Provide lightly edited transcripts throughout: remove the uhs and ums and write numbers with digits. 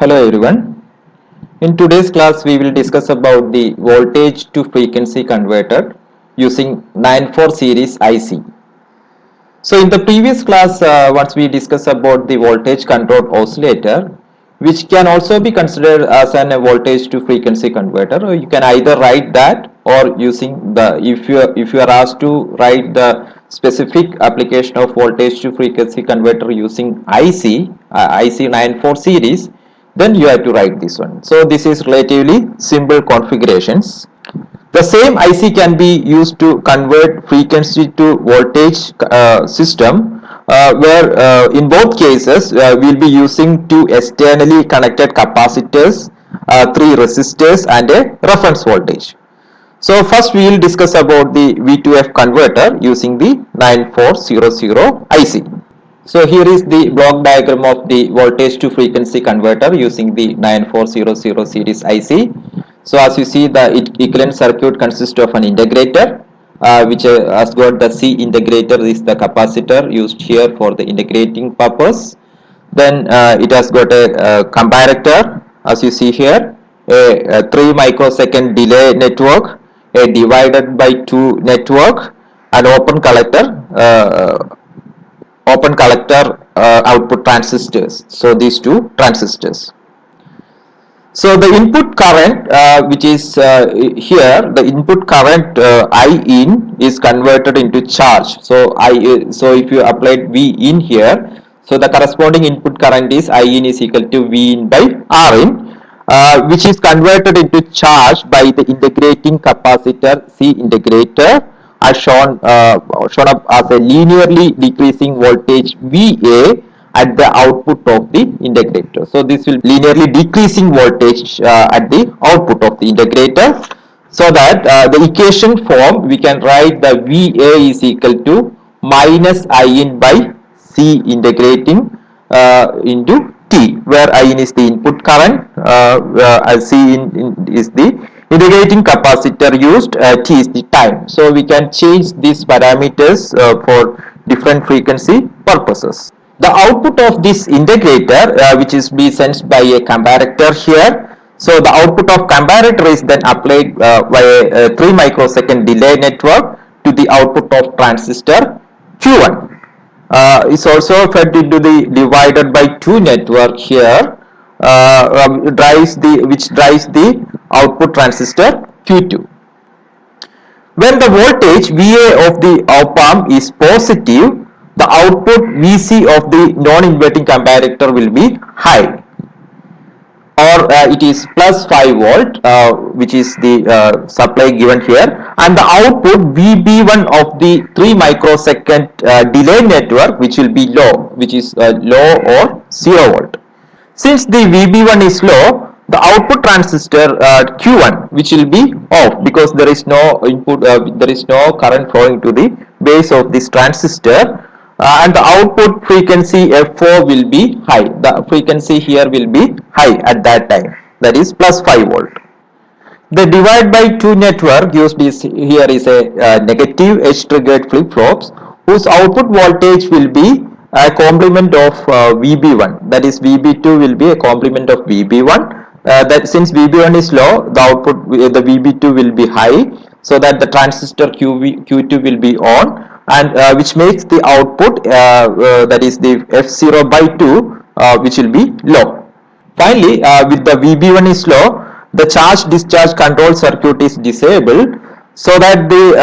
Hello everyone. In today's class we will discuss about the voltage to frequency converter using 94 series IC. So in the previous class once we discussed about the voltage controlled oscillator, which can also be considered as a voltage to frequency converter, or you can either write that or using the if you are asked to write the specific application of voltage to frequency converter using IC 94 series, then you have to write this one. So this is relatively simple configurations. The same IC can be used to convert frequency to voltage system, where in both cases we'll be using two externally connected capacitors, three resistors and a reference voltage. So first we will discuss about the V2F converter using the 9400 IC. So here is the block diagram of the voltage to frequency converter using the 9400 series IC. So as you see, the equivalent circuit consists of an integrator, which has got the C integrator is the capacitor used here for the integrating purpose. Then it has got a comparator, as you see here, a 3 microsecond delay network, a divided by 2 network, an open collector output transistors. So these two transistors. So the input current, which is here, the input current I in is converted into charge. So so if you applied V in here, so the corresponding input current is I in is equal to V in by R in, which is converted into charge by the integrating capacitor C integrator, as shown up as a linearly decreasing voltage VA at the output of the integrator. So this will linearly decreasing voltage at the output of the integrator, so that the equation form we can write the VA is equal to minus I in by C integrating into T, where I in is the input current, C in is the integrating capacitor used, T is the time. So we can change these parameters for different frequency purposes. The output of this integrator, which is be sensed by a comparator here. So the output of comparator is then applied by a 3 microsecond delay network to the output of transistor Q1. Is also fed into the divided by 2 network here, which drives the output transistor Q2. When the voltage VA of the op-amp is positive, the output VC of the non-inverting comparator will be high, or it is plus 5 volt, which is the supply given here, and the output VB1 of the 3 microsecond delay network, which will be low, which is low or 0 volt. Since the VB1 is low, the output transistor Q1, which will be off because there is no input, there is no current flowing to the base of this transistor, and the output frequency F4 will be high. The frequency here will be high at that time, that is plus 5 volt. The divide by 2 network used is here is a negative edge triggered flip flops whose output voltage will be a complement of VB1, that is VB2 will be a complement of VB1. That since VB1 is low, the output the VB2 will be high, so that the transistor Q2 will be on, and which makes the output that is the F0 by 2 which will be low. Finally, with the VB1 is low, the charge discharge control circuit is disabled, so that the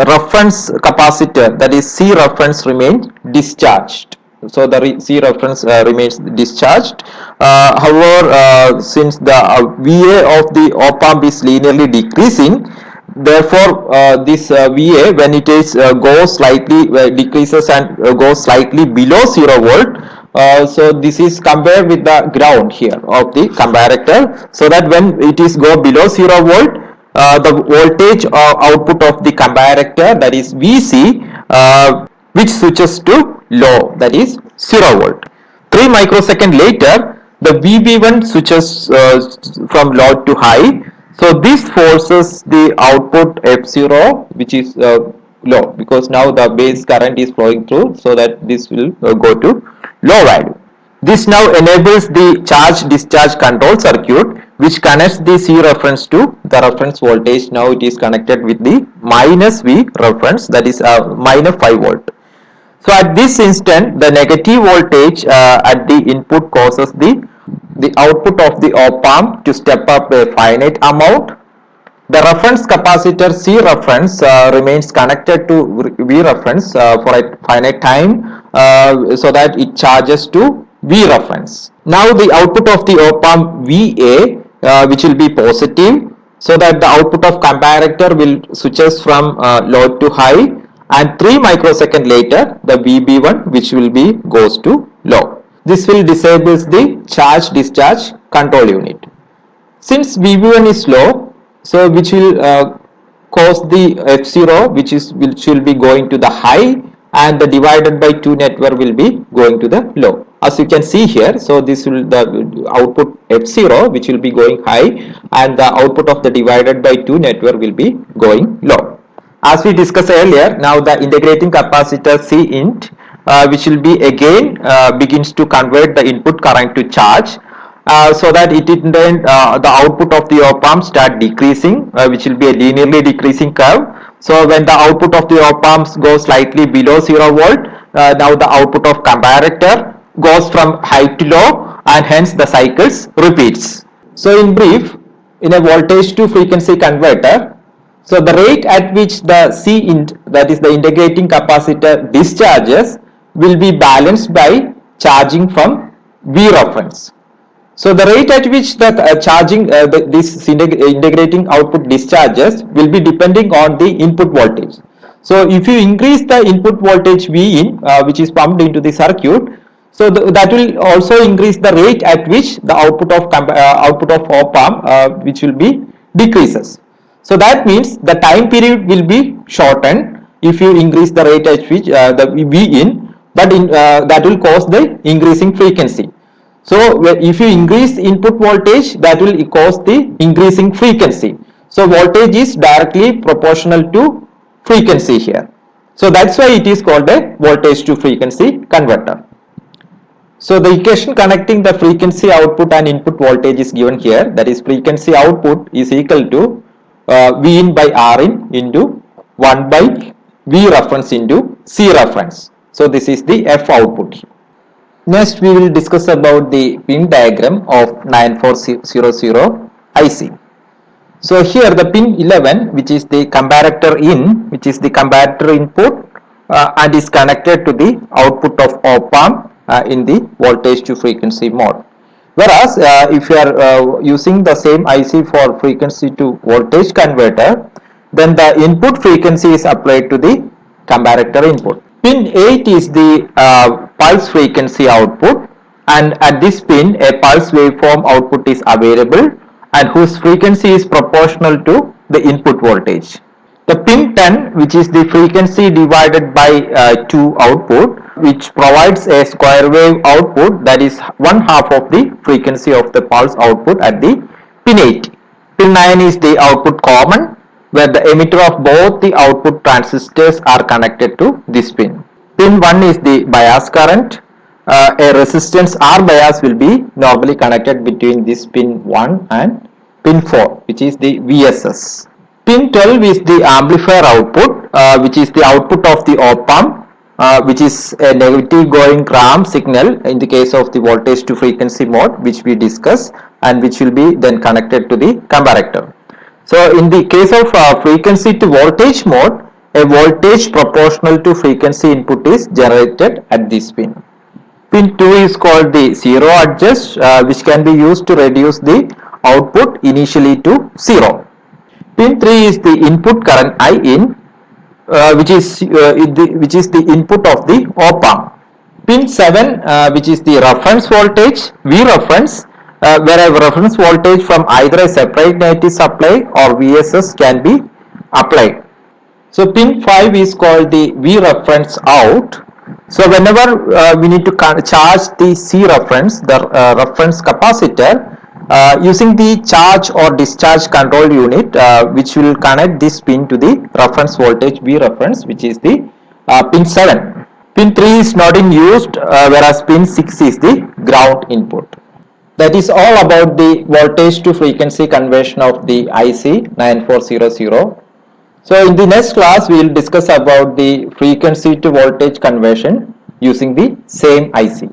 reference capacitor, that is C reference, remains discharged. So the C reference remains discharged. However, since the VA of the op-amp is linearly decreasing, therefore this VA, when it is goes slightly decreases and goes slightly below 0 volt, so this is compared with the ground here of the comparator, so that when it is go below 0 volt, the voltage output of the comparator, that is VC, which switches to low, that is 0 volt. 3 microsecond later, the VB1 switches from low to high. So this forces the output F0, which is low, because now the base current is flowing through, so that this will go to low value. This now enables the charge discharge control circuit which connects the C reference to the reference voltage. Now it is connected with the minus V reference, that is minus 5 volt. So at this instant the negative voltage at the input causes the output of the op-amp to step up a finite amount. The reference capacitor C reference remains connected to V reference for a finite time so that it charges to V reference. Now the output of the op-amp VA which will be positive, so that the output of comparator will switches from low to high, and 3 microsecond later the VB1 which will be goes to low. This will disable the charge discharge control unit. Since VB1 is low, so which will cause the F0 which will be going to the high, and the divided by 2 network will be going to the low. As you can see here, so this will the output F0 which will be going high, and the output of the divided by 2 network will be going low. As we discussed earlier, now the integrating capacitor C int which will be again begins to convert the input current to charge, so that it then the output of the op-amp start decreasing, which will be a linearly decreasing curve. So when the output of the op-amps goes slightly below 0 volt, now the output of comparator goes from high to low, and hence the cycles repeats. So in brief, in a voltage to frequency converter, so the rate at which the C int, that is the integrating capacitor, discharges will be balanced by charging from V reference. So the rate at which the this integrating output discharges will be depending on the input voltage. So if you increase the input voltage V in which is pumped into the circuit, so that will also increase the rate at which the output of op-amp which will be decreases. So that means the time period will be shortened if you increase the rate at which the V in, but that will cause the increasing frequency. So if you increase input voltage, that will cause the increasing frequency. So voltage is directly proportional to frequency here. So that's why it is called a voltage to frequency converter. So the equation connecting the frequency output and input voltage is given here. That is, frequency output is equal to V in by R in into 1 by V reference into C reference. So this is the F output. Next we will discuss about the pin diagram of 9400 IC. So here the pin 11, which is the comparator in, which is the comparator input and is connected to the output of op-amp in the voltage to frequency mode. Whereas if you are using the same IC for frequency to voltage converter, then the input frequency is applied to the comparator input. Pin 8 is the pulse frequency output, and at this pin a pulse waveform output is available and whose frequency is proportional to the input voltage. The pin 10, which is the frequency divided by 2 output, which provides a square wave output, that is 1/2 of the frequency of the pulse output at the pin 8. Pin 9 is the output common, where the emitter of both the output transistors are connected to this pin. Pin 1 is the bias current. A resistance R bias will be normally connected between this pin 1 and pin 4, which is the VSS. Pin 12 is the amplifier output, which is the output of the op-amp, which is a negative going gram signal in the case of the voltage to frequency mode, which we discuss, and which will be then connected to the comparator. So in the case of frequency to voltage mode, a voltage proportional to frequency input is generated at this pin. Pin 2 is called the zero adjust, which can be used to reduce the output initially to 0. Pin 3 is the input current I in, which is the input of the op-amp. Pin 7, which is the reference voltage V reference, where a reference voltage from either a separate negative supply or VSS can be applied. So pin 5 is called the V reference out. So whenever we need to charge the C reference, the reference capacitor, using the charge or discharge control unit, which will connect this pin to the reference voltage V reference, which is the pin 7. Pin 3 is not in used, whereas pin 6 is the ground input. That is all about the voltage to frequency conversion of the IC 9400. So in the next class we will discuss about the frequency to voltage conversion using the same IC.